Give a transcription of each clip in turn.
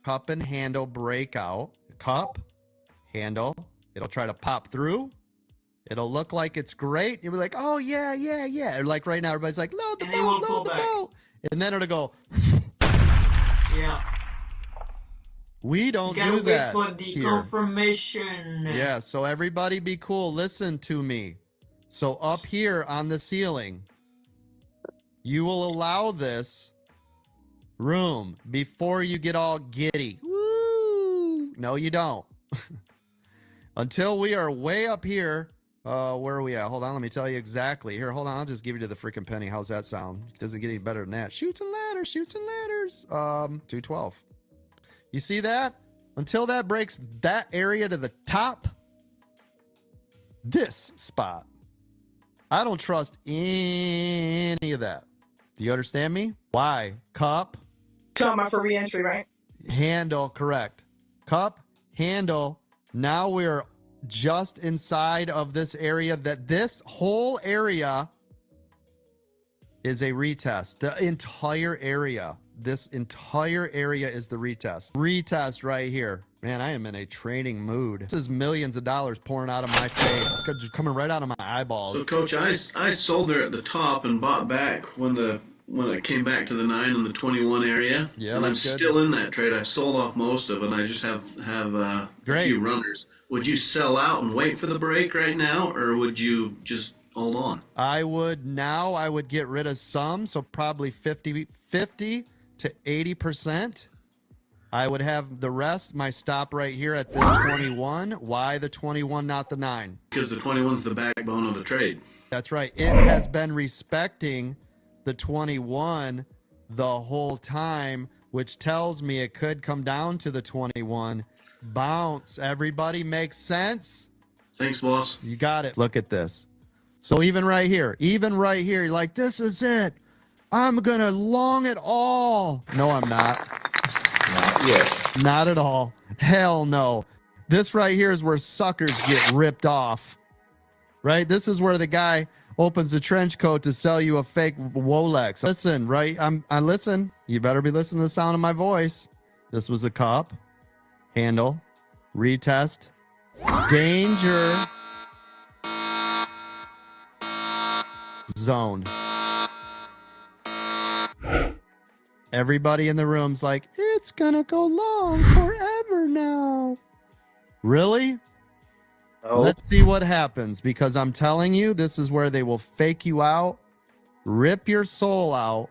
cup and handle breakout. Cup, handle. It'll try to pop through. It'll look like it's great. You'll be like, oh, yeah, yeah, yeah. Or like right now, everybody's like, load the boat, load the boat. And then it'll go. Yeah. We don't do that wait for the confirmation. Yeah, so everybody be cool. Listen to me. So up here on the ceiling, you will allow this room before you get all giddy. Woo! No, you don't. Until we are way up here. Where are we at? Hold on, let me tell you exactly. Here, hold on, I'll just give you to the freaking penny. How's that sound? Doesn't get any better than that. Shoots and ladders, shoots and ladders. 212. You see that? Until that breaks that area to the top, this spot, I don't trust any of that. Do you understand me? Why? Cup. Talking about for re-entry, right? Handle, correct. Cup, handle. Now we're just inside of this area. That this whole area is a retest. The entire area. This entire area is the retest. Retest right here. Man, I am in a training mood. This is millions of dollars pouring out of my face. It's just coming right out of my eyeballs. So, Coach, I sold there at the top and bought back when it came back to the 9 and the 21 area. Yeah, and I'm good. still in that trade. I sold off most of it, and I just have a few runners. Would you sell out and wait for the break right now, or would you just hold on? I would get rid of some, so probably 50 to 80%. I would have the rest, my stop right here at this 21. Why the 21, not the 9? Because the 21's the backbone of the trade. That's right. It has been respecting the 21 the whole time, which tells me it could come down to the 21. Bounce. Everybody makes sense? Thanks, boss. You got it. Look at this. So even right here, you're like, this is it. I'm going to long it all. No, I'm not. Not yet. Not at all. Hell no. This right here is where suckers get ripped off. Right? This is where the guy opens the trench coat to sell you a fake Rolex. Listen, right? I listen. You better be listening to the sound of my voice. This was a cup. Handle. Retest. Danger. Zone. Everybody in the room's like, it's gonna go long forever now. Really? Oh. Let's see what happens, because I'm telling you, this is where they will fake you out, rip your soul out,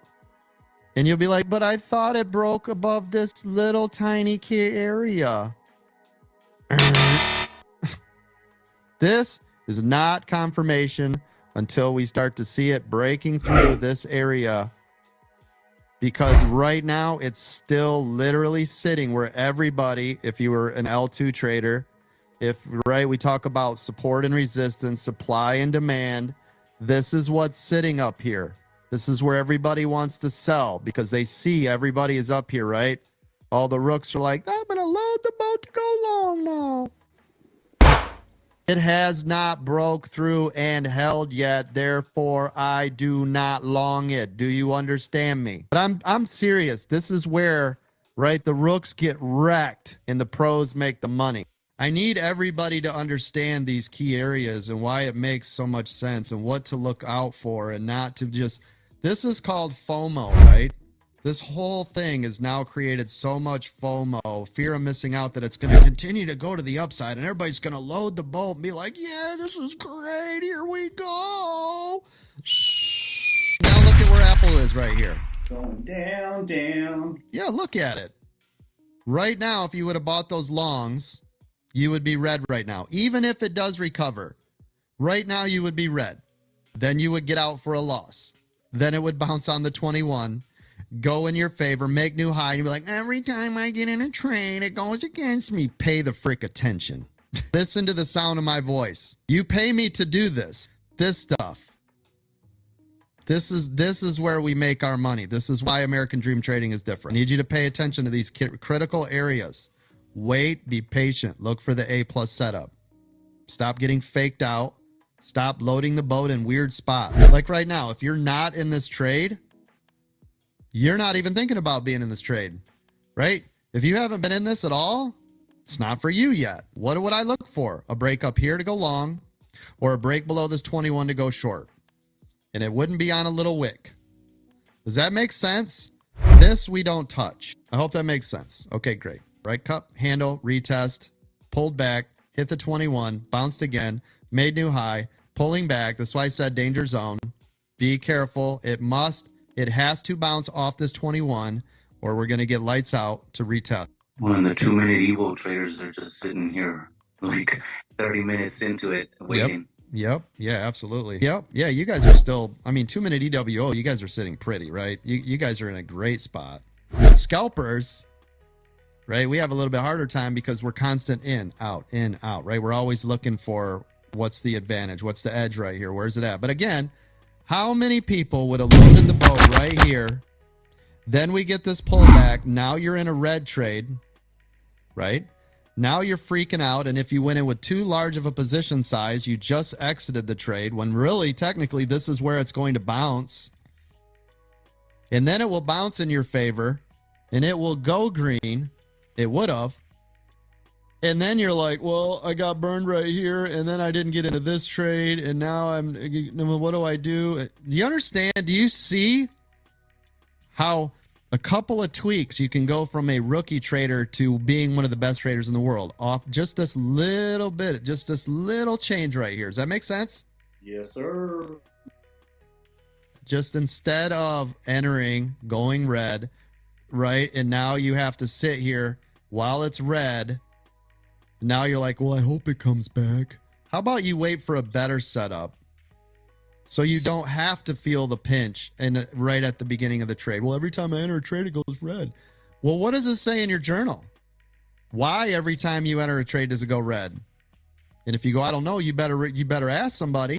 and you'll be like, but I thought it broke above this little tiny key area. This is not confirmation until we start to see it breaking through this area. Because right now, it's still literally sitting where everybody, if you were an L2 trader, we talk about support and resistance, supply and demand, this is what's sitting up here. This is where everybody wants to sell because they see everybody is up here, right? All the rooks are like, I'm going to load the boat to go long now. It has not broke through and held yet, therefore I do not long it. Do you understand me? But I'm serious. This is where, right, the rooks get wrecked and the pros make the money. I need everybody to understand these key areas and why it makes so much sense and what to look out for and not to just, this is called FOMO, right? This whole thing has now created so much FOMO, fear of missing out, that it's going to continue to go to the upside, and everybody's going to load the boat and be like, yeah, this is great, here we go. Now look at where Apple is right here. Going down, down. Yeah, look at it. Right now, if you would have bought those longs, you would be red right now. Even if it does recover, right now you would be red. Then you would get out for a loss. Then it would bounce on the 21. Go in your favor, make new high, and you'll be like, every time I get in a trade, it goes against me. Pay the frick attention. Listen to the sound of my voice. You pay me to do this stuff. This is where we make our money. This is why American Dream Trading is different. I need you to pay attention to these critical areas. Wait, be patient. Look for the A+ setup. Stop getting faked out. Stop loading the boat in weird spots. Like right now, if you're not in this trade, you're not even thinking about being in this trade, right? If you haven't been in this at all, it's not for you yet. What would I look for? A break up here to go long, or a break below this 21 to go short. And it wouldn't be on a little wick. Does that make sense? This we don't touch. I hope that makes sense. Okay, great. Right cup, handle, retest, pulled back, hit the 21, bounced again, made new high, pulling back. That's why I said danger zone. Be careful. It has to bounce off this 21, or we're going to get lights out to retest. Well, and the 2-minute Evo traders are just sitting here like 30 minutes into it waiting. Yep. Yeah, absolutely. Yep. Yeah, you guys are still, 2-minute EWO, you guys are sitting pretty, right? You guys are in a great spot. With scalpers, right, we have a little bit harder time because we're constant in, out, right? We're always looking for what's the advantage, what's the edge right here, where's it at? But again, how many people would have loaded the boat right here? Then we get this pullback. Now you're in a red trade, right? Now you're freaking out, and if you went in with too large of a position size, you just exited the trade, when really, technically, this is where it's going to bounce. And then it will bounce in your favor, and it will go green. It would have. And then you're like, well, I got burned right here, and then I didn't get into this trade, and now what do I do? Do you understand? Do you see how a couple of tweaks, you can go from a rookie trader to being one of the best traders in the world off just this little bit, just this little change right here? Does that make sense? Yes, sir. Just instead of entering, going red, right? And now you have to sit here while it's red. Now you're like, well, I hope it comes back. How about you wait for a better setup? So you don't have to feel the pinch and right at the beginning of the trade. Well, every time I enter a trade, it goes red. Well, what does it say in your journal? Why every time you enter a trade does it go red? And if you go, I don't know, you better ask somebody.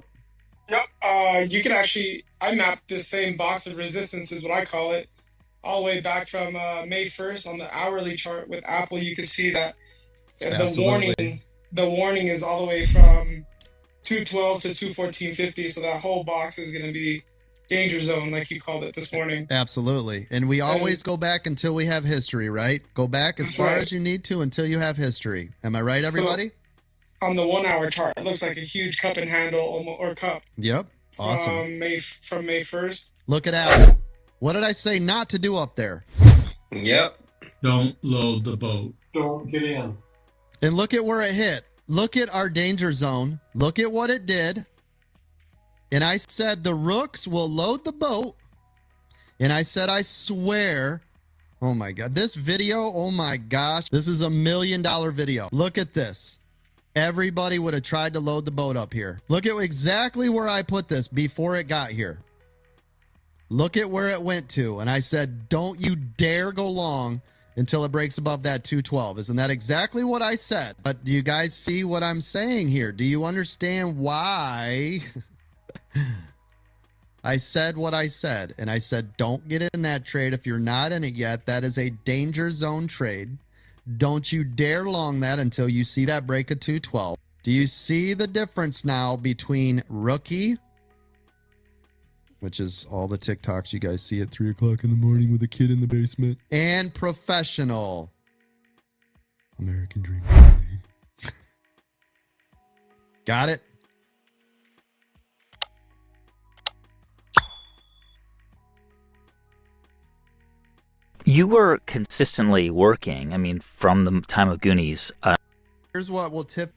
Yep. You can actually, I mapped this same box of resistance is what I call it, all the way back from May 1st on the hourly chart with Apple. You can see that Absolutely. the warning is all the way from 212 to 214.50, so that whole box is going to be danger zone, like you called it this morning. Absolutely. And we always go back until we have history, right? Go back as far as you need to until you have history. Am I right, everybody? So, on the 1 hour chart, it looks like a huge cup and handle or cup. Yep. Awesome. From May 1st. Look at Al. What did I say not to do up there? Yep. Don't load the boat. Don't get in. And look at where it hit. Look at our danger zone. Look at what it did. And I said the rooks will load the boat. And I said, I swear, oh my God, this video, oh my gosh, this is $1 million video. Look at this. Everybody would have tried to load the boat up here. Look at exactly where I put this before it got here. Look at where it went to. And I said, don't you dare go long until it breaks above that 212. Isn't that exactly what I said? But do you guys see what I'm saying here? Do you understand why I said what I said? And I said, don't get in that trade if you're not in it yet. That is a danger zone trade. Don't you dare long that until you see that break of 212. Do you see the difference now between rookie, which is all the TikToks you guys see at 3 o'clock in the morning with a kid in the basement, and professional? American Dream. Got it? You were consistently working, I mean, from the time of Goonies. Here's what we'll tip.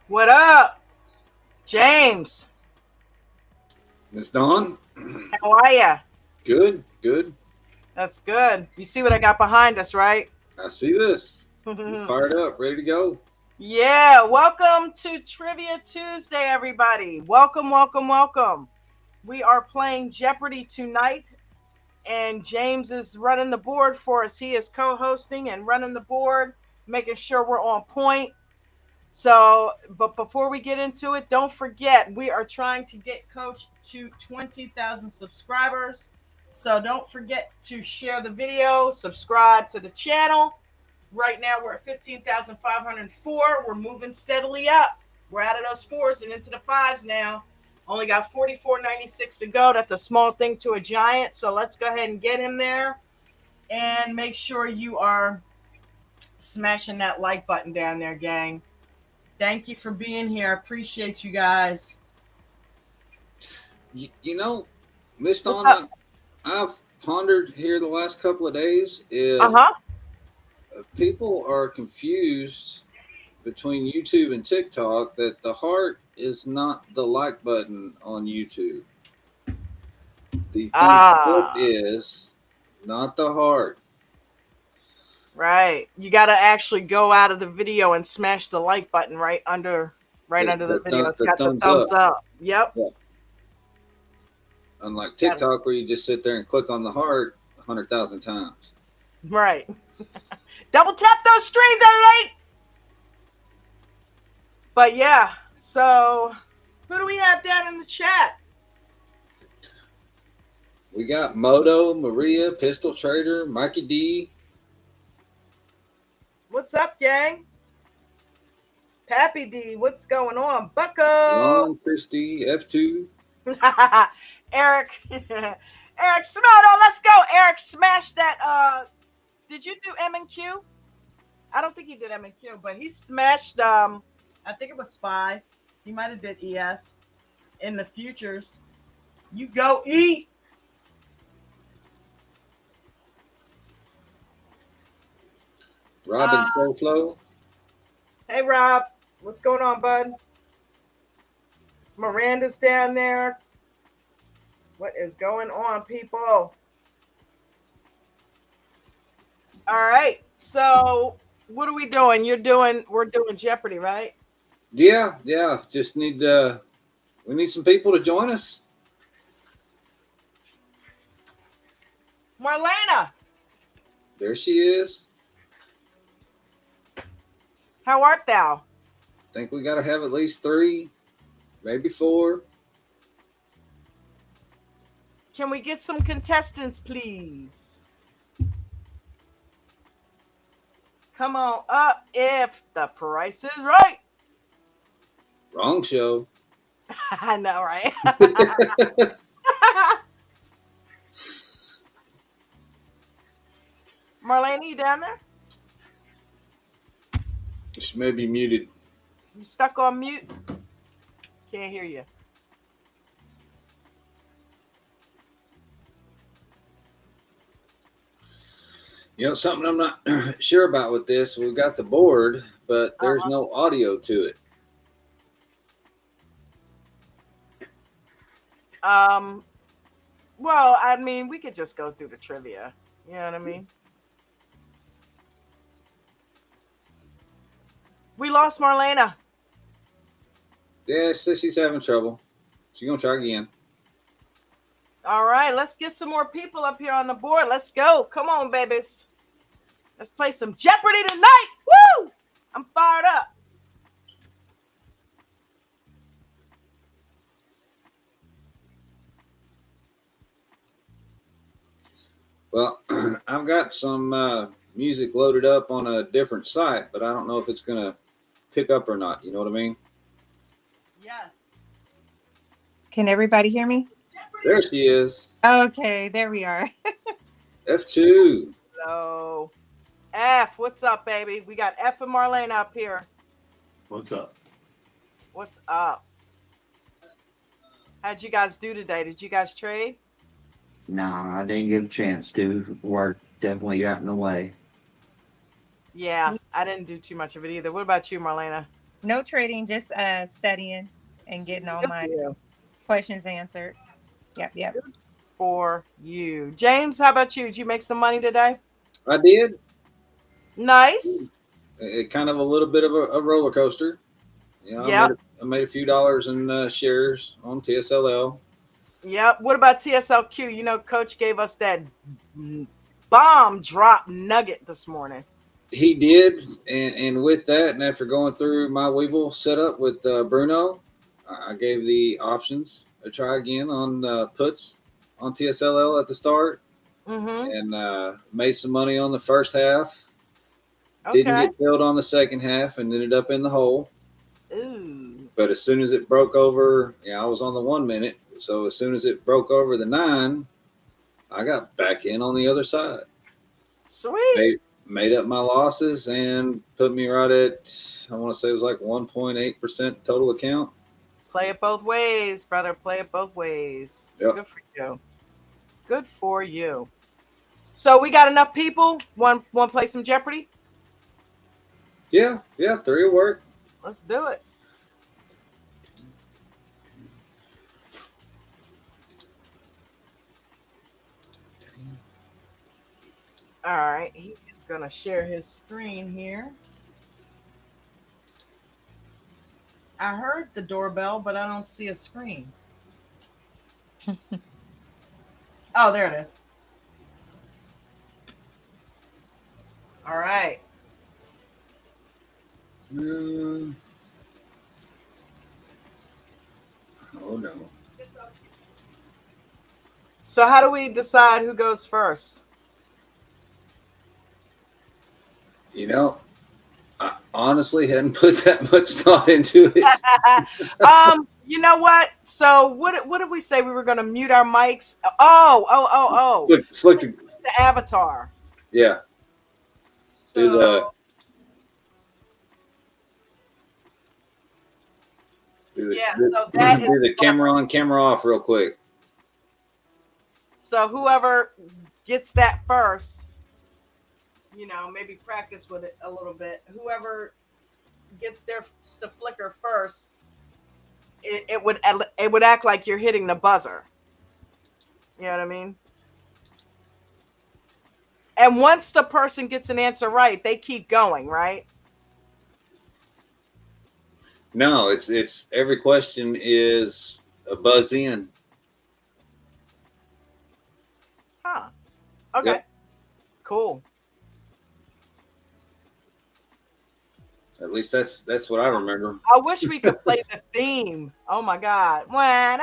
What up, James? Miss Dawn? How are ya? Good, good. That's good. You see what I got behind us, right? I see this. You fired up, ready to go. Yeah, welcome to Trivia Tuesday, everybody. Welcome, welcome, welcome. We are playing Jeopardy tonight, and James is running the board for us. He is co-hosting and running the board, making sure we're on point. So, but before we get into it, don't forget, we are trying to get Coach to 20,000 subscribers. So don't forget to share the video, subscribe to the channel. Right now we're at 15,504. We're moving steadily up. We're out of those fours and into the fives now. Only got 44.96 to go. That's a small thing to a giant. So let's go ahead and get him there. And make sure you are smashing that like button down there, gang. Thank you for being here. I appreciate you guys. You know, Miss Dawn, I've pondered here the last couple of days if people are confused between YouTube and TikTok that the heart is not the like button on YouTube. The thumbs up is, not the heart. Right. You got to actually go out of the video and smash the like button right under the video. It's got the thumbs up. Yep. Yeah. Unlike TikTok, where you just sit there and click on the heart 100,000 times. Right. Double tap those screens, everybody. But yeah, so who do we have down in the chat? We got Moto, Maria, Pistol Trader, Mikey D. What's up, gang? Pappy D, what's going on? Bucko. Ron, Christy, F2. Eric. Eric Smoto, let's go. Eric, smash that. Did you do M and Q? I don't think he did M and Q, but he smashed I think it was Spy. He might have did ES in the futures. You go E. Robin Soulflow. Hey Rob, what's going on, bud? Miranda's down there. What is going on, people? All right, so what are we doing? We're doing Jeopardy, right? Yeah. Just need we need some people to join us. Marlena. There she is. How art thou? I think we got to have at least 3, maybe 4. Can we get some contestants, please? Come on up if the price is right. Wrong show. I know, right? Marlena, you down there? She may be muted. You stuck on mute? Can't hear you. You know, something I'm not sure about with this, we've got the board, but there's no audio to it. Well, I mean, we could just go through the trivia. You know what I mean? We lost Marlena. Yeah, so she's having trouble. She's going to try again. All right, let's get some more people up here on the board. Let's go. Come on, babies. Let's play some Jeopardy tonight. Woo! I'm fired up. Well, I've got some music loaded up on a different site, but I don't know if it's going to pick up or not. You know what I mean? Yes. Can everybody hear me? There she is. Okay, there we are. F2. Hello. F, what's up, baby? We got F and Marlena up here. What's up? What's up? How'd you guys do today? Did you guys trade? No, I didn't get a chance to. Work definitely got in the way. Yeah, I didn't do too much of it either. What about you, Marlena? No trading, just studying and getting all my questions answered. Yep. For you. James, how about you? Did you make some money today? I did. Nice. It kind of a little bit of a roller coaster. You know, Yeah. I made a few dollars in shares on TSLL. Yep. What about TSLQ? You know, Coach gave us that bomb drop nugget this morning. He did, and with that, and after going through my Weevil setup with Bruno, I gave the options a try again on puts on TSLL at the start, and made some money on the first half. Okay. Didn't get filled on the second half and ended up in the hole. Ooh. But as soon as it broke over, I was on the 1 minute. So as soon as it broke over the 9, I got back in on the other side. Sweet. Made up my losses and put me right at, I want to say it was like 1.8% total account. Play it both ways, brother. Play it both ways. Yep. Good for you. Good for you. So we got enough people. Want to play some Jeopardy? Yeah, 3 will work. Let's do it. All right, he is going to share his screen here. I heard the doorbell, but I don't see a screen. Oh, there it is. All right. Oh, no. So how do we decide who goes first? You know, I honestly hadn't put that much thought into it. You know what? So what did we say? We were going to mute our mics. Oh. Flick the avatar. Yeah. So so that is the camera on, camera off real quick. So whoever gets that first, maybe practice with it a little bit. Whoever gets their to flicker first, it would act like you're hitting the buzzer. You know what I mean? And once the person gets an answer right, they keep going, right? No, it's every question is a buzz in. Huh. Okay. Yep. Cool. At least that's what I remember. I wish we could play the theme. Oh my God. Well,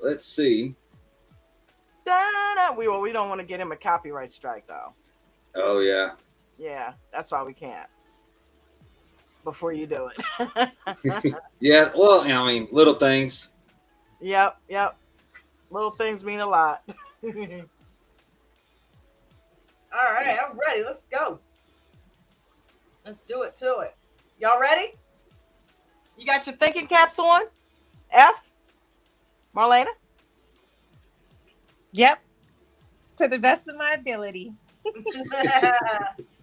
let's see. We don't want to get him a copyright strike though. Oh yeah. Yeah, that's why we can't. Before you do it. Yeah, well, I mean, little things. Yep. Little things mean a lot. All right, I'm ready. Let's go. Let's do it to it. Y'all ready? You got your thinking caps on? F? Marlena? Yep. To the best of my ability.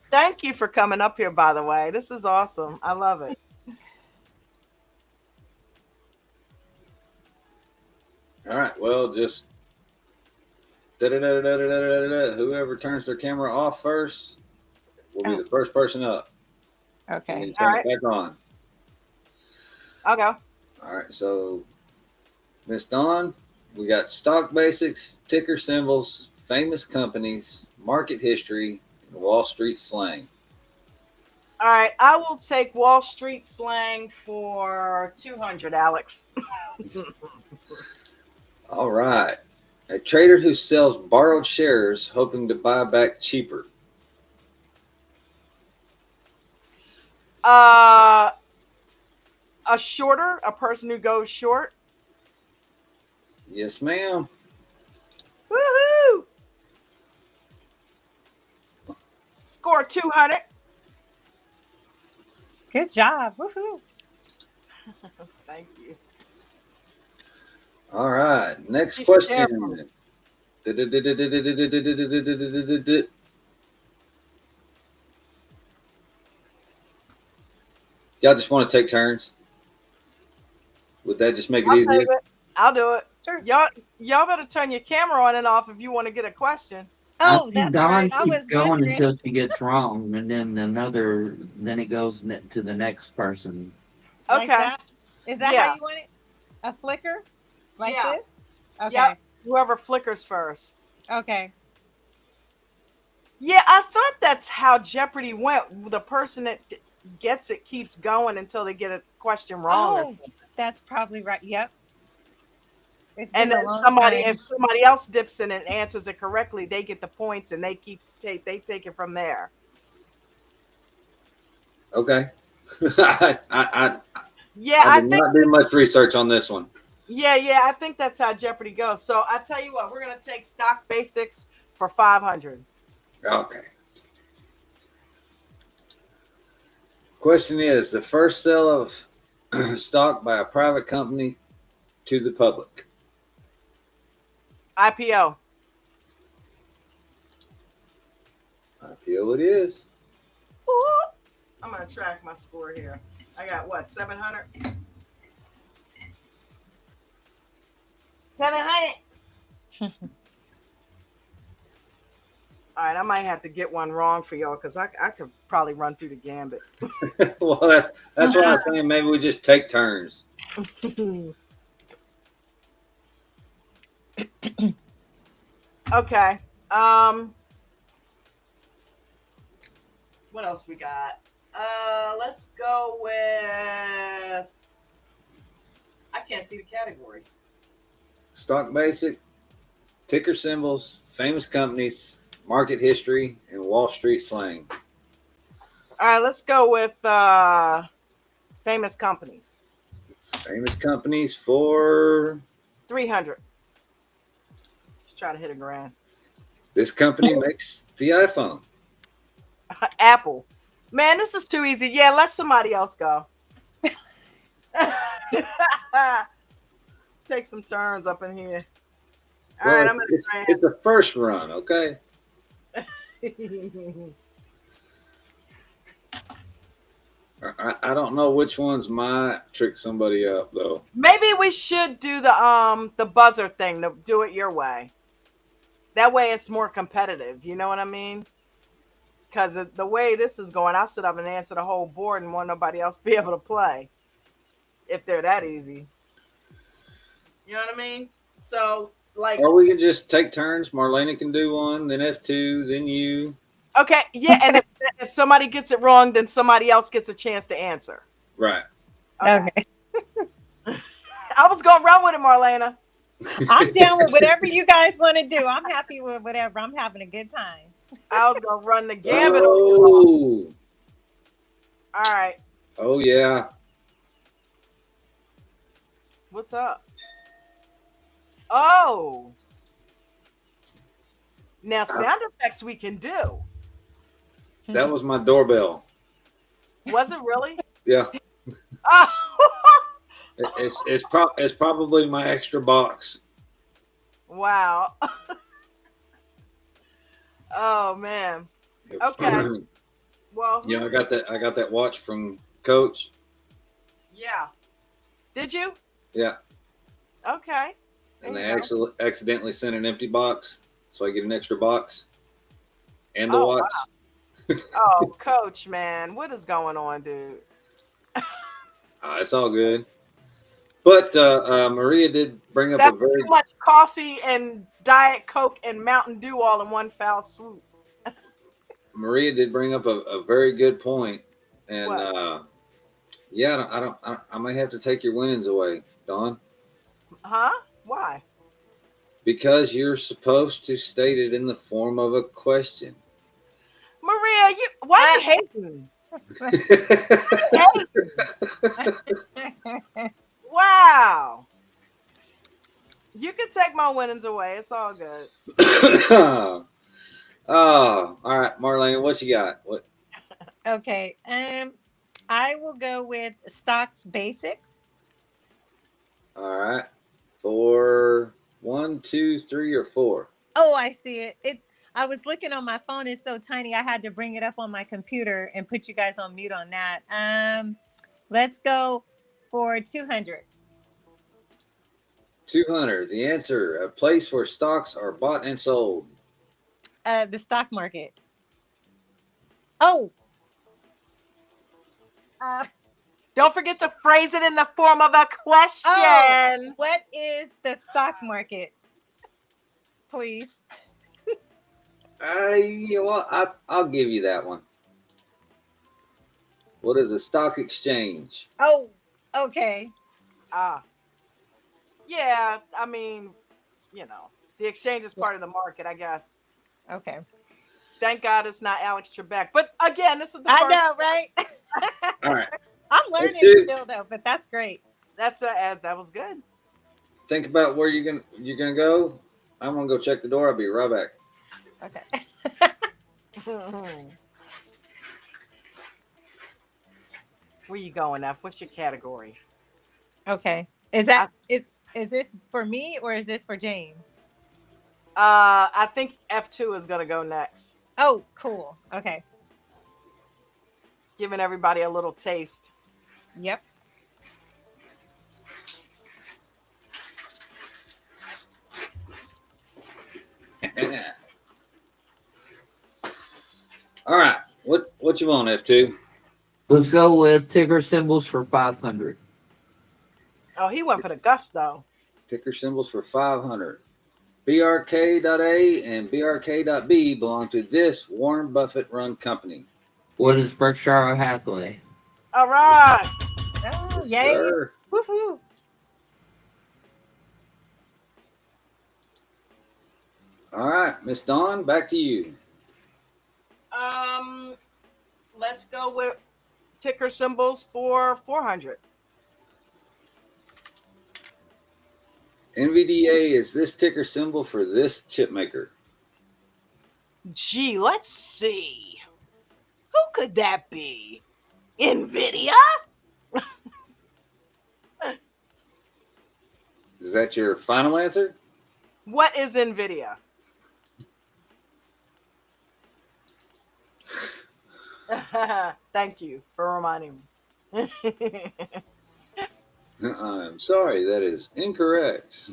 Thank you for coming up here, by the way. This is awesome. I love it. All right. Well, just whoever turns their camera off first will be the first person up. Okay. And turn it back on. I'll go. All right. So, Miss Dawn, we got stock basics, ticker symbols, famous companies, market history, and Wall Street slang. All right. I will take Wall Street slang for 200, Alex. All right. A trader who sells borrowed shares hoping to buy back cheaper. A shorter, a person who goes short. Yes, ma'am. Woohoo! Score 200. Good job. Woohoo. Thank you. All right. Next question. Y'all just want to take turns? Would that just make it easier? I'll do it. Sure. Y'all better turn your camera on and off if you want to get a question. Oh, that's right. Dawn I keeps was going wondering. until she gets wrong, and then it goes to the next person. Like Okay. that? Is that how Yeah. you want it? A flicker? Like Yeah. this? Okay. Yep. Whoever flickers first. Okay. Yeah, I thought that's how Jeopardy went. The person that gets it keeps going until they get a question wrong or Oh, something. that's probably right. Yep. It's And been a then long time. if somebody else dips in and answers it correctly, they get the points and they take it from there. Okay. Yeah, I I did think not do much research on this one. yeah, I think that's how Jeopardy goes. So I tell you what, we're gonna take stock basics for 500. Okay. Question is the first sale of stock by a private company to the public. IPO. IPO it is. Ooh, I'm gonna track my score here. I got what, 700? 700. All right, I might have to get one wrong for y'all because I could probably run through the gambit. Well, that's what I was saying. Maybe we just take turns. Okay. What else we got? Let's go with. I can't see the categories. Stock basic, ticker symbols, famous companies, market history, and Wall Street slang. All right, let's go with famous companies. Famous companies for 300. Just try to hit $1,000. this company makes the iPhone. Apple. Man, this is too easy. Yeah, let somebody else go. Take some turns up in here. All right, I'm gonna it's the first run, okay? I don't know which ones might trick somebody up though. Maybe we should do the buzzer thing, to do it your way. That way it's more competitive. You know what I mean? Because the way this is going, I'll sit up and answer the whole board and want nobody else be able to play. If they're that easy. You know what I mean? So, like... Or we could just take turns. Marlena can do one, then F2, then you. Okay, yeah, and if somebody gets it wrong, then somebody else gets a chance to answer. Right. Okay. I was going to run with it, Marlena. I'm down with whatever you guys want to do. I'm happy with whatever. I'm having a good time. I was going to run the gambit. Oh. All right. Oh, yeah. What's up? Oh. Now, sound effects we can do. That was my doorbell. Was it really? Yeah. Oh. It's probably my extra box. Wow. Oh man. Okay. Well. Yeah, I got that watch from Coach. Yeah. Did you? Yeah. Okay. And they accidentally sent an empty box, so I get an extra box and the watch. Wow. Oh, Coach, man, what is going on, dude? It's all good. But Maria did bring up That's too much coffee and Diet Coke and Mountain Dew all in one foul swoop. Maria did bring up a very good point, and yeah, I may have to take your winnings away, Dawn. Huh? Why? Because you're supposed to state it in the form of a question. Maria, why are you hating? Wow. You can take my winnings away. It's all good. Oh, all right, Marlene, what you got? What? Okay. I will go with stocks basics. All right. For 1, 2, 3, or 4. Oh, I see it. I was looking on my phone. It's so tiny. I had to bring it up on my computer and put you guys on mute on that. Let's go for 200. 200. The answer: a place where stocks are bought and sold. The stock market. Oh. Don't forget to phrase it in the form of a question. Oh, what is the stock market? Please. You know what? I'll give you that one. What is a stock exchange? Oh, okay. Yeah, I mean, you know, the exchange is part of the market, I guess. Okay. Thank God it's not Alex Trebek. But again, this is the I first. know, right? All right. I'm learning still though, but that's great. That's that was good. Think about where you're gonna go. I'm gonna go check the door. I'll be right back. Okay. Where you going, F? What's your category? Okay. Is this for me or is this for James? I think F2 is gonna go next. Oh, cool. Okay. Giving everybody a little taste. Yep. All right. What you want, F2? Let's go with ticker symbols for 500. Oh, he went for the gusto. Ticker symbols for 500. BRK.A and BRK.B belong to this Warren Buffett run company. What is Berkshire Hathaway? All right. Oh, yay. Sir. Woohoo. All right, Miss Dawn, back to you. Let's go with ticker symbols for 400. NVDA is this ticker symbol for this chip maker. Gee, let's see. Who could that be? NVIDIA? Is that your final answer? What is NVIDIA? Thank you for reminding me. I'm sorry, that is incorrect.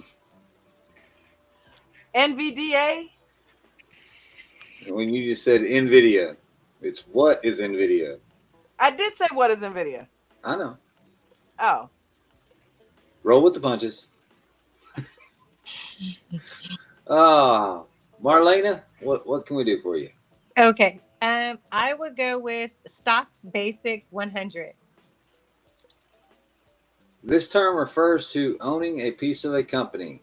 NVDA? When you just said NVIDIA, it's what is NVIDIA? I did say what is NVIDIA. I know. Oh. Roll with the punches. Marlena, what can we do for you? Okay. I would go with Stocks Basic 100. This term refers to owning a piece of a company.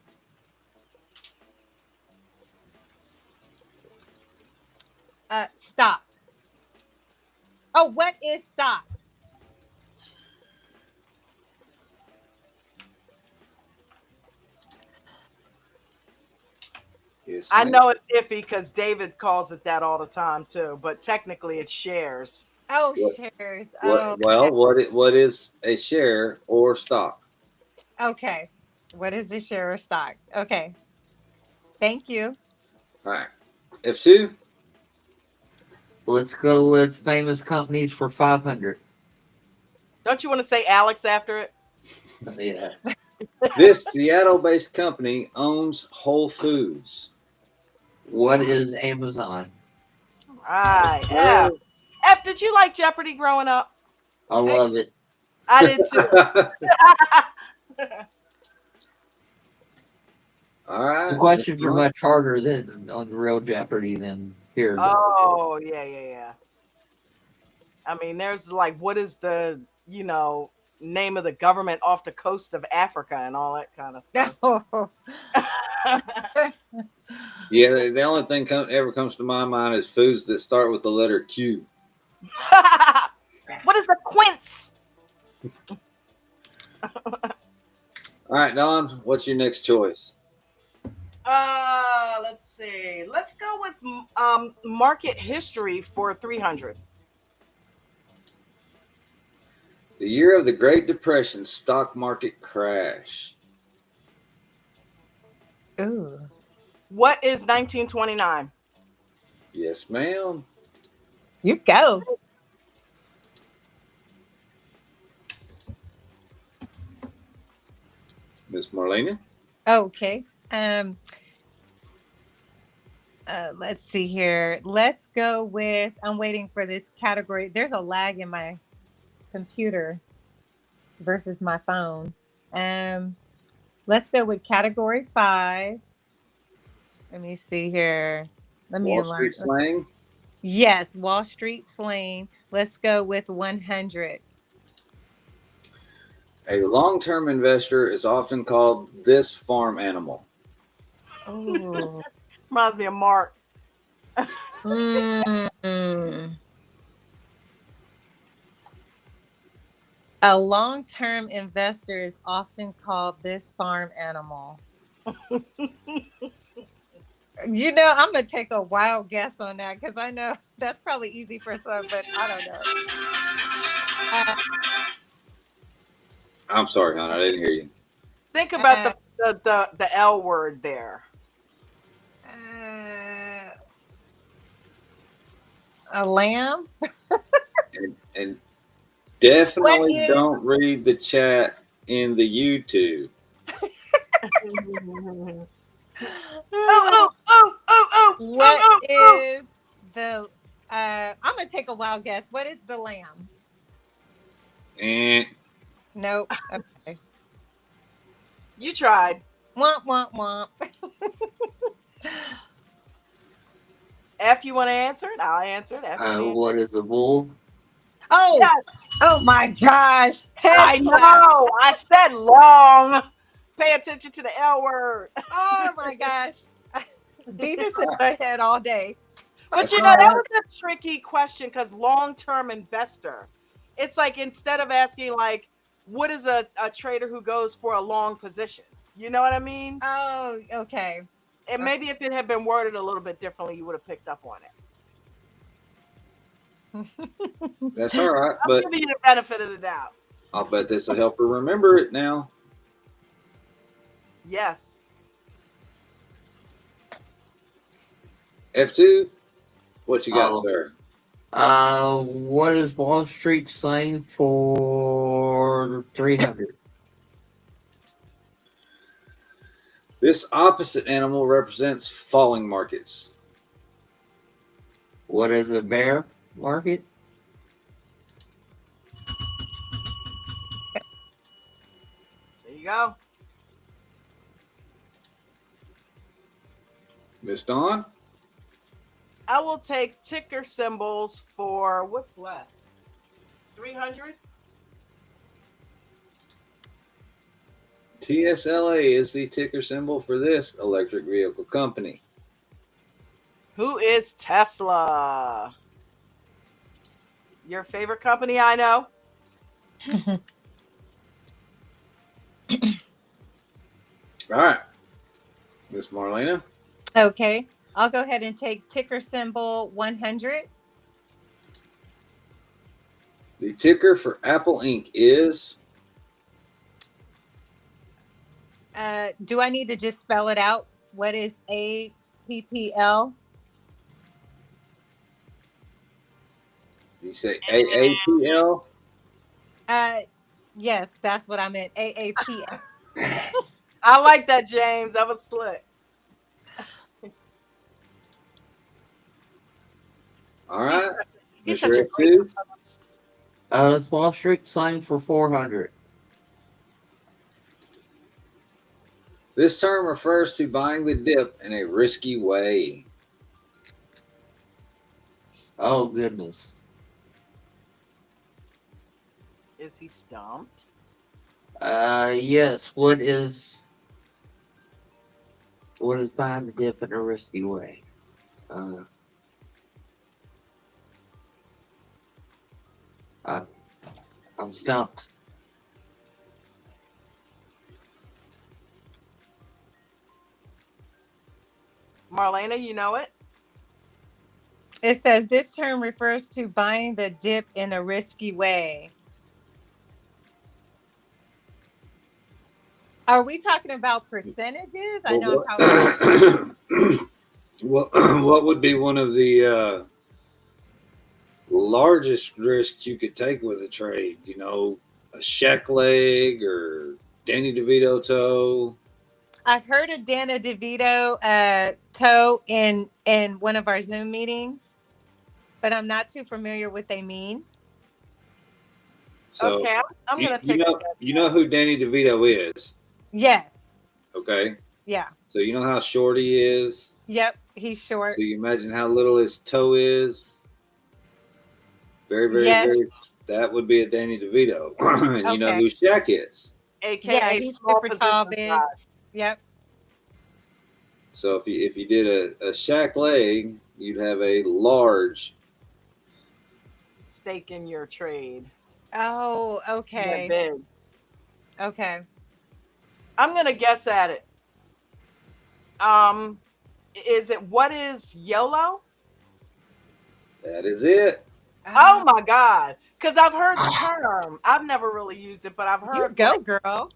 Stocks. Oh, what is stocks? Yes, I know it's iffy because David calls it that all the time too, but technically it's shares. Oh, shares. What is a share or stock? Okay. What is the share or stock? Okay. Thank you. All right. F2? Let's go with famous companies for 500. Don't you want to say Alex after it? Yeah. This Seattle-based company owns Whole Foods. What is Amazon? All right. F. F, did you like Jeopardy growing up? I love it. I did too. All right. The questions are much harder than on real Jeopardy than here. Oh, yeah. I mean, there's like, what is the, name of the government off the coast of Africa and all that kind of stuff. Yeah, the only thing ever comes to my mind is foods that start with the letter Q. What is a quince? All right, Don, what's your next choice? Let's see. Let's go with market history for 300. The year of the Great Depression stock market crash. Ooh. What is 1929? Yes, ma'am. You go. Miss Marlena? Okay. Let's see here. Let's go with, I'm waiting for this category. There's a lag in my computer versus my phone. Let's go with category 5. Let me see here. Let me Wall align. Street slang. Yes, Wall Street slang. Let's go with 100. A long-term investor is often called this farm animal. Oh. Reminds me of Mark. A long-term investor is often called this farm animal. You know, I'm gonna take a wild guess on that because I know that's probably easy for some, but I don't know. I'm sorry, hon. I didn't hear you. Think about the L word there. A lamb. And definitely don't read the chat in the YouTube. What is the? I'm gonna take a wild guess. What is the lamb? Nope. Okay. You tried. Womp womp womp. F, you want to answer it? I'll answer it. F, What is a bull? Oh, yes. Oh my gosh. I know. I said long. Pay attention to the L word. Oh my gosh. Beavis in my head all day. But you know, that was a tricky question because long-term investor. It's like instead of asking like, what is a trader who goes for a long position? You know what I mean? Oh, okay. And maybe if it had been worded a little bit differently, you would have picked up on it. That's all right. I'm But giving you the benefit of the doubt. I'll bet this will help her remember it now. Yes. F2, what you got, sir? What is Wall Street slang for 300? This opposite animal represents falling markets. What is a bear market? There you go. Miss Dawn? I will take ticker symbols for what's left? 300? TSLA is the ticker symbol for this electric vehicle company. Who is Tesla? Your favorite company, I know. All right. Miss Marlena? Okay. I'll go ahead and take ticker symbol 100. The ticker for Apple Inc. is? Do I need to just spell it out? What is APPL? You say AAPL? Yes, that's what I meant. AAPL. I like that, James. That was slick. All right. He's such a great host. It's Wall Street slang for 400. This term refers to buying the dip in a risky way. Oh, goodness. Is he stumped? Yes. What is buying the dip in a risky way? I'm stumped. Marlena, you know it? It says this term refers to buying the dip in a risky way. Are we talking about percentages? I know how. What would be one of the largest risks you could take with a trade? You know, a Sheck leg or Danny DeVito toe? I've heard of Dana DeVito toe in one of our Zoom meetings, but I'm not too familiar what they mean. So okay, I'm gonna take a guess. you know who Danny DeVito is. Yes. Okay. Yeah. So you know how short he is. Yep. He's short. So you imagine how little his toe is. Very, very, Yes. very. That would be a Danny DeVito. And you know Okay. who Shaq is. Yeah, AKA he's small super tall, position big. size. Yep. So if you did a Shaq leg, you'd have a large. Stake in your trade. Oh, Yeah, okay. big. Okay. I'm gonna guess at it. Is it what is YOLO? That is it. Oh my God. Because I've heard the term. I've never really used it, but I've You heard go, like girl.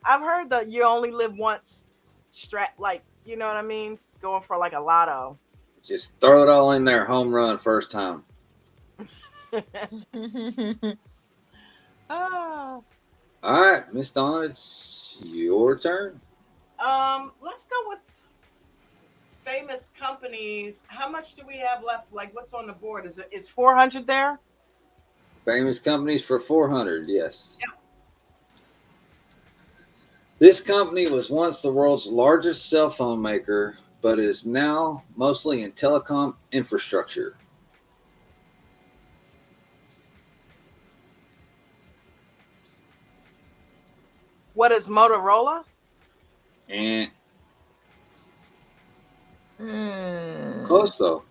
I've heard that you only live once like, you know what I mean? Going for like a lotto. Just throw it all in there, home run first time. Oh. All right, Miss Dawn, it's your turn. Let's go with famous companies. How much do we have left? Like what's on the board? Is 400 there? Famous companies for 400, yes. Yep. This company was once the world's largest cell phone maker, but is now mostly in telecom infrastructure. What is Motorola? And close though.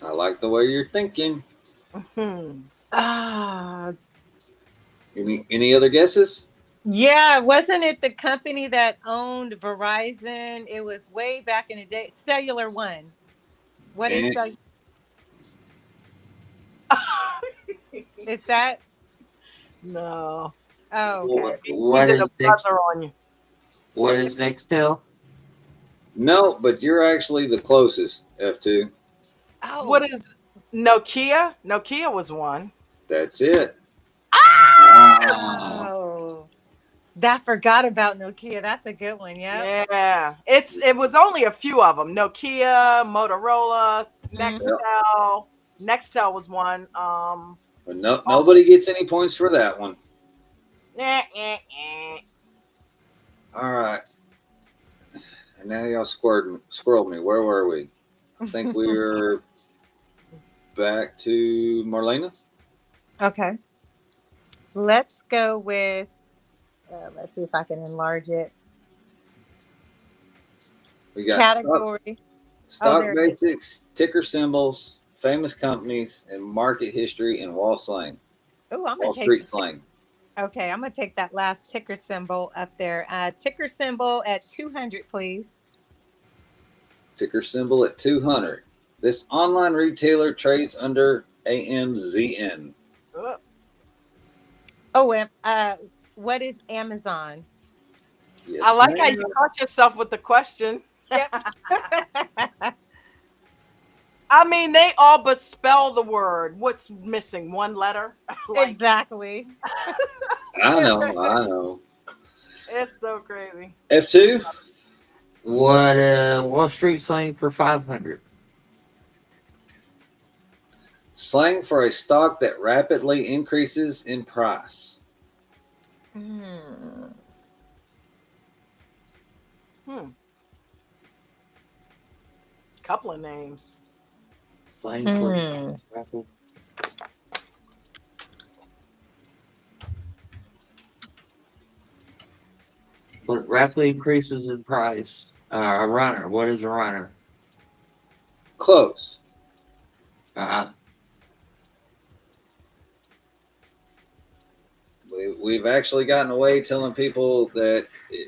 I like the way you're thinking. Any other guesses? Yeah, wasn't it the company that owned Verizon? It was way back in the day. Cellular One. What is And is that? No. Oh, okay. What did a is next? buzzer on you. What is Nextel? no, but you're actually the closest, F2. Oh. What is Nokia? Nokia was one. That's it. Oh. That forgot about Nokia. That's a good one. Yeah. Yeah. It was only a few of them. Nokia, Motorola, Nextel. Nextel was one. But nobody gets any points for that one. All right. And now y'all squirreled me. Where were we? I think we were back to Marlena. Okay. Let's go with, let's see if I can enlarge it. We got category. stock basics, ticker symbols, famous companies, and market history in Wall slang. Oh, I'm Wall gonna Street slang. Okay, I'm gonna take that last ticker symbol up there. Ticker symbol at 200, please. Ticker symbol at 200. This online retailer trades under AMZN. Oh, what is Amazon? Yes, I like how you caught yourself with the question. Yep. I mean, they all but spell the word. What's missing? One letter? Exactly. I know. It's so crazy. F2? What Wall Street slang for 500? Slang for a stock that rapidly increases in price. Couple of names. Slang for rapid. But rapidly increases in price. A runner. What is a runner? Close. We've actually gotten away telling people that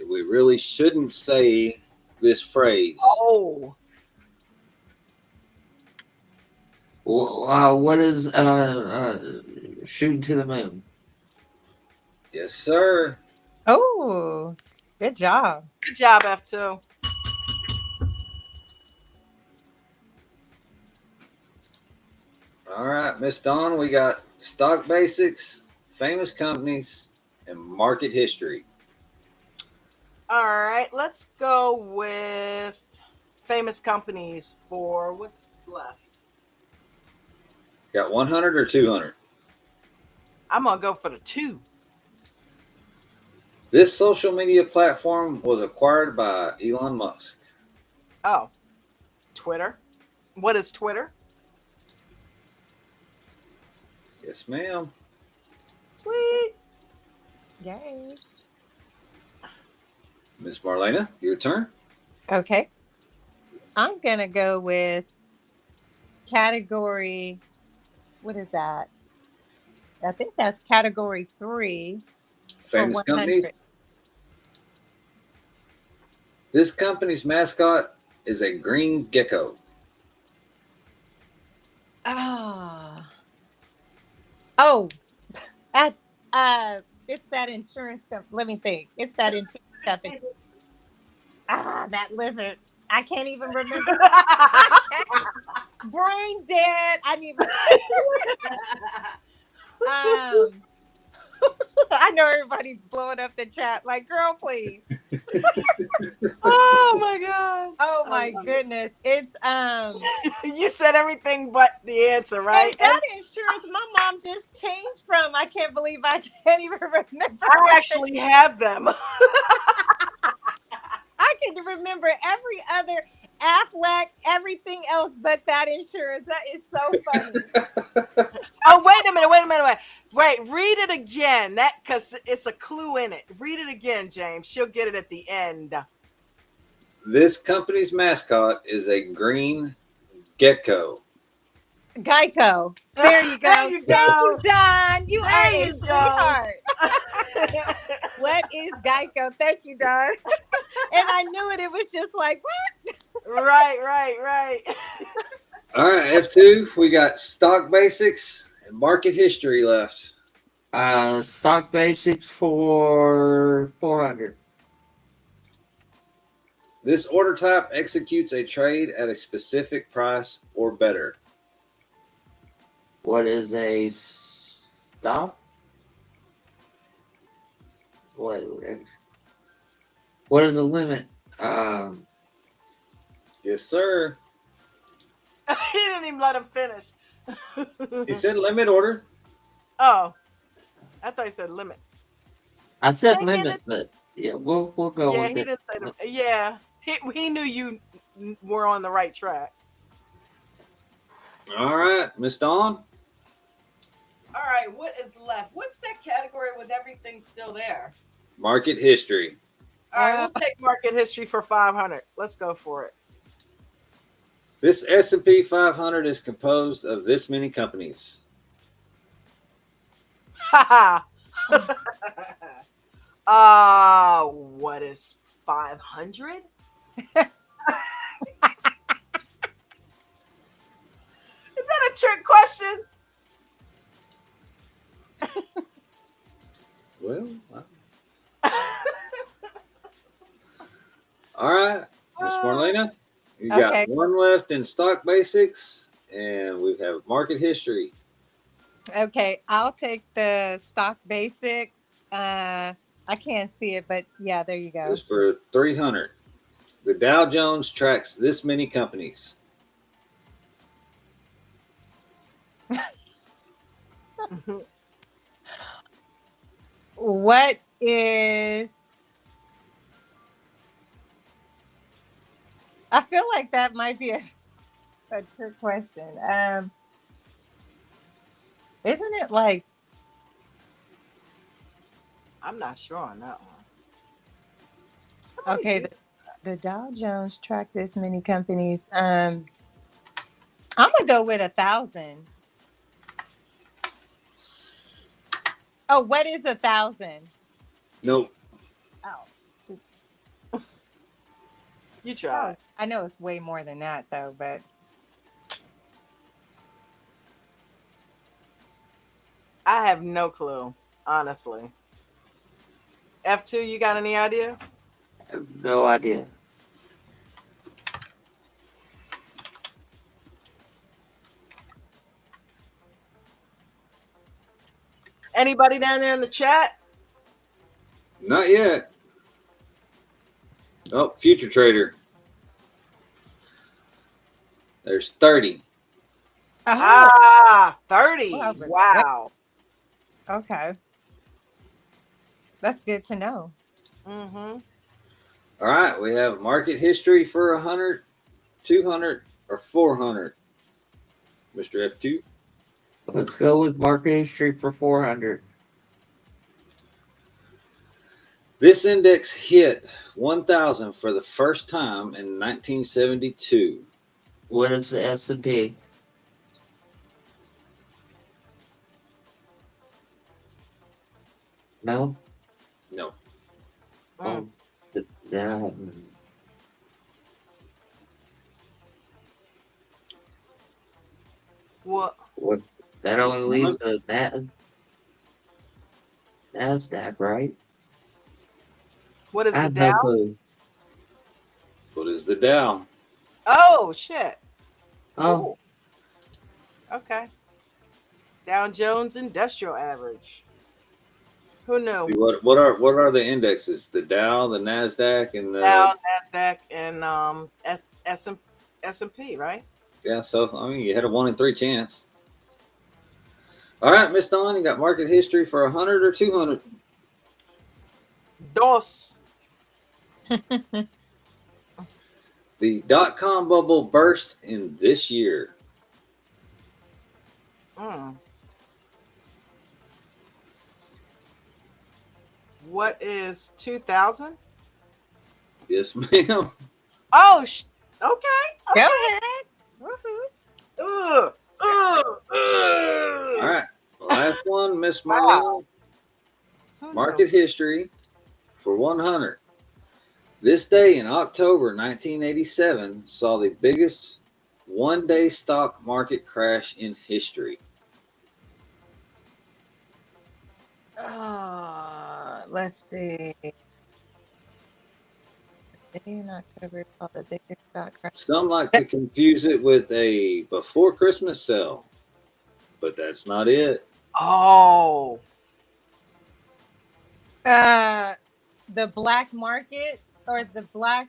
we really shouldn't say this phrase. Oh. What is shooting to the moon? Yes, sir. Oh, good job. Good job, F2. All right, Miss Dawn, we got stock basics, famous companies, and market history. All right, let's go with famous companies for what's left. Got 100 or 200? I'm going to go for the 2. This social media platform was acquired by Elon Musk. Oh, Twitter. What is Twitter? Yes, ma'am. Sweet. Yay. Miss Marlena, your turn. Okay. I'm going to go with category. What is that? I think that's category 3 Famous for 100. companies. This company's mascot is a green gecko. Oh, it's that insurance company. Let me think. It's that insurance company. That lizard. I can't even remember. Brain dead. I need. I know everybody's blowing up the chat. Like, girl, please. Oh my god. Oh my goodness. It's You said everything but the answer, right? And that insurance my mom just changed from. I can't believe I can't even remember. I actually have them. I can remember every other Aflac, everything else but that insurance. That is so funny. Oh, wait a minute. Wait, read it again. That because it's a clue in it. Read it again, James. She'll get it at the end. This company's mascot is a green gecko. Geico. There you go. There you go. Thank you, Don. You There are a you go. sweetheart. What is Geico? Thank you, Don. And I knew it. It was just like, what? Right. All right, F2, we got stock basics and market history left. Stock basics for 400. This order type executes a trade at a specific price or better. What is a stop? What is the limit? Yes, sir. He didn't even let him finish. He said limit order. Oh, I thought he said limit. I said limit, but yeah, we'll go with it. Yeah, he didn't say limit. Yeah, he knew you were on the right track. All right, Miss Dawn. All right, what is left? What's that category with everything still there? Market history. All right, we'll take market history for 500. Let's go for it. This S&P 500 is composed of this many companies. What is 500? Is that a trick question? Well, all right, Miss Marlena, you got one left in stock basics, and we have market history. Okay, I'll take the stock basics. I can't see it, but yeah, there you go. It's for 300. The Dow Jones tracks this many companies. What is... I feel like that might be a trick question. Isn't it like... I'm not sure on that one. Okay, the Dow Jones track this many companies. I'm gonna go with 1,000. Oh, what is 1,000? Nope. Oh, you tried. I know it's way more than that though, but I have no clue, honestly. F2, you got any idea? I have no idea. Anybody down there in the chat? Not yet. Oh, future trader. There's 30. Oh, 30. well, wait. Wow. Okay. That's good to know. Mm-hmm. All right, we have market history for 100, 200, or 400. Mr. F2. Let's go with market history for 400. This index hit 1,000 for the first time in 1972. What is the S&P? No? No. Oh, no. What? That only leaves the NASDAQ, right? What is I the have no Dow? clue. What is the Dow? Oh shit. Oh. Ooh. Okay. Dow Jones Industrial Average. Who knew? See, what are the indexes? The Dow, the Nasdaq, and the Dow, Nasdaq, and S&P, right? yeah. So I mean, you had a 1 in 3 chance. All right, Miss Dawn, you got market history for 100 or 200? DOS. The dot-com bubble burst in this year. What is 2000? Yes, ma'am. Oh, okay. Go ahead. Ugh. All right, last one, Miss Wow. Marlene. Market history for 100. This day in October 1987 saw the biggest one-day stock market crash in history. Let's see. In October, saw the biggest stock crash. Some like to confuse it with a before Christmas sale, but that's not it. Oh. The black market or the black.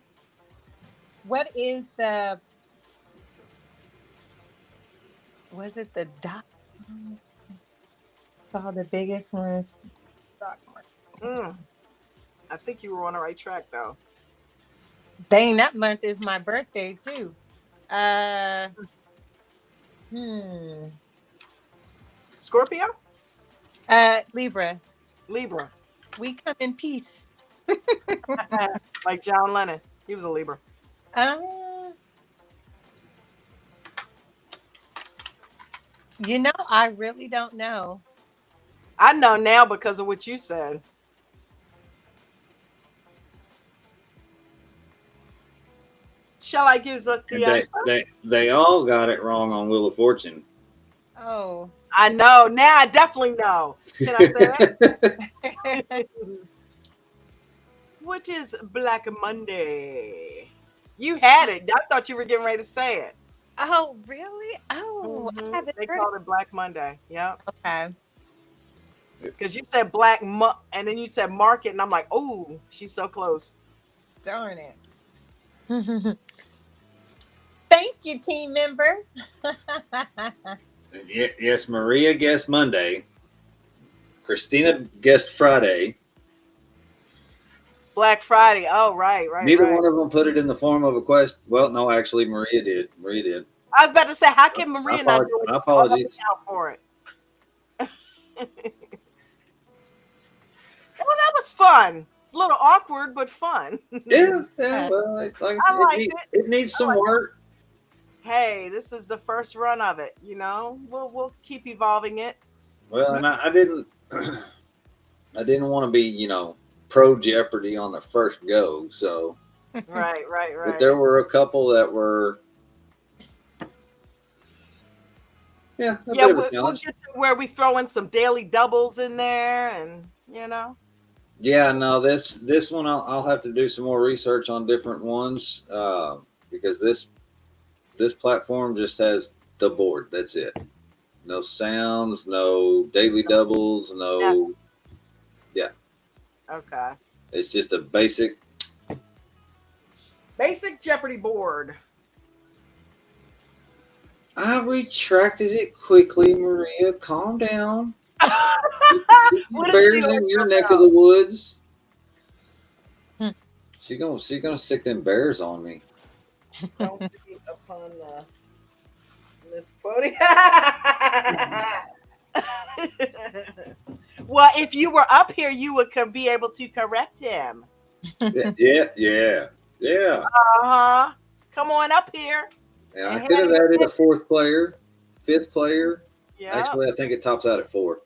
What is the? Was it the dot? Saw the biggest ones. Stock market. I think you were on the right track though. Dang, that month is my birthday too. Scorpio? Libra. Libra. We come in peace. Like John Lennon. He was a Libra. You know, I really don't know. I know now because of what you said. Shall I give us the answer? They all got it wrong on Wheel of Fortune. Oh. I know. Now I definitely know. Can I say it? What is Black Monday? You had it. I thought you were getting ready to say it. Oh, really? Oh, I haven't They heard called it Black Monday. Yep. Okay. Because you said and then you said market, and I'm like, oh, she's so close. Darn it. Thank you, team member. Yes, Maria guessed Monday. Christina guessed Friday. Black Friday. Oh, right. Neither one of them put it in the form of a question. Well, no, actually, Maria did. I was about to say, how can Maria not do it? My apologies. Out for it. Well, that was fun. A little awkward, but fun. Yeah. Well, it needs some work. Hey, this is the first run of it. You know, we'll keep evolving it. Well, and I didn't want to be, pro Jeopardy on the first go. So right. But there were a couple that were. Yeah, we'll get to where we throw in some daily doubles in there, and Yeah, no, this one I'll have to do some more research on different ones because this platform just has the board. That's it. No sounds, no daily doubles, no. Yeah. Okay. It's just a basic Jeopardy board. I retracted it quickly, Maria. Calm down. What is Bears she in your about? neck of the woods. She gonna stick them bears on me. Don't be upon the misquoting. Well, if you were up here, you would be able to correct him. Yeah. Uh-huh. Come on up here. And I could have added a fourth player, fifth player. Yeah. Actually, I think it tops out at 4.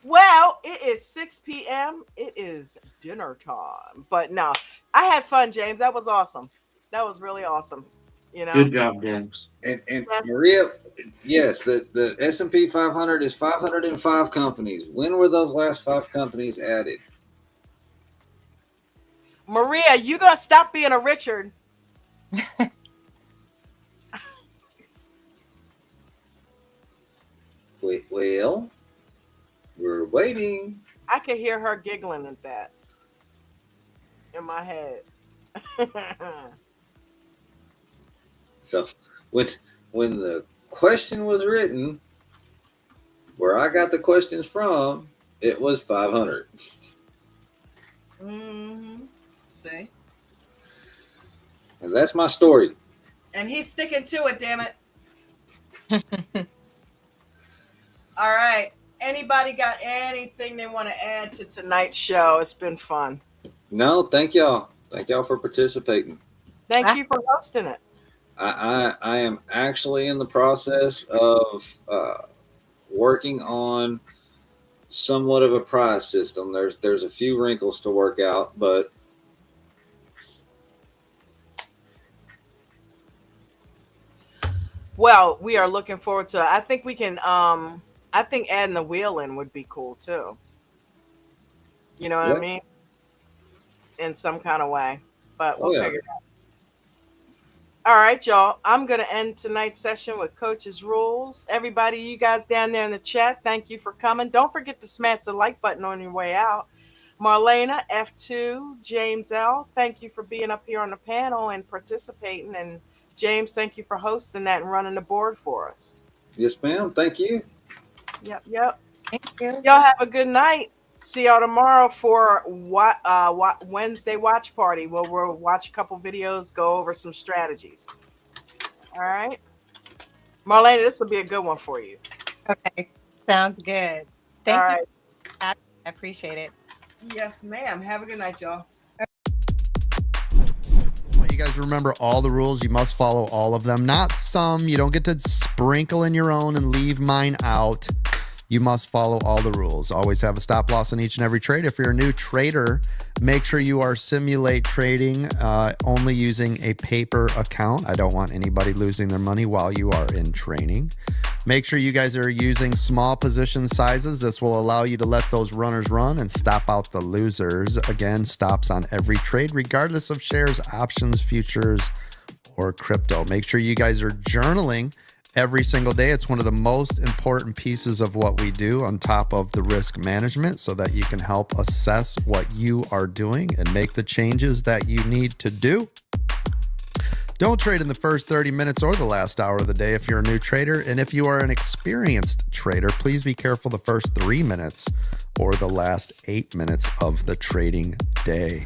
Well, it is 6 p.m. It is dinner time. But no, I had fun, James. That was awesome. That was really awesome. You know. Good job, James. And Maria, yes, the S&P 500 is 505 companies. When were those last 5 companies added? Maria, you gonna stop being a Richard? Well, we're waiting. I could hear her giggling at that in my head. So when the question was written, where I got the questions from, it was 500. See? And that's my story. And he's sticking to it, damn it. All right. Anybody got anything they want to add to tonight's show? It's been fun. No, thank y'all. Thank y'all for participating. Thank you for hosting it. I am actually in the process of working on somewhat of a prize system. There's a few wrinkles to work out, but well, we are looking forward to it. I think we can I think adding the wheel in would be cool too. You know what I mean? In some kind of way. But we'll figure it out. All right, y'all. I'm going to end tonight's session with Coach's Rules. Everybody, you guys down there in the chat, thank you for coming. Don't forget to smash the like button on your way out. Marlena, F2, James L., thank you for being up here on the panel and participating. And James, thank you for hosting that and running the board for us. Yes, ma'am. Thank you. Yep. Thank you. Y'all have a good night. See y'all tomorrow for Wednesday watch party where we'll watch a couple videos, go over some strategies. All right. Marlena, this will be a good one for you. Okay. Sounds good. Thank you. I appreciate it. Yes, ma'am. Have a good night, y'all. You guys remember all the rules. You must follow all of them. Not some. You don't get to sprinkle in your own and leave mine out. You must follow all the rules. Always have a stop loss in each and every trade. If you're a new trader, make sure you are simulate trading only using a paper account. I don't want anybody losing their money while you are in training. Make sure you guys are using small position sizes. This will allow you to let those runners run and stop out the losers. Again, stops on every trade, regardless of shares, options, futures, or crypto. Make sure you guys are journaling every single day. It's one of the most important pieces of what we do on top of the risk management so that you can help assess what you are doing and make the changes that you need to do. Don't trade in the first 30 minutes or the last hour of the day if you're a new trader. And if you are an experienced trader, please be careful the first 3 minutes or the last 8 minutes of the trading day.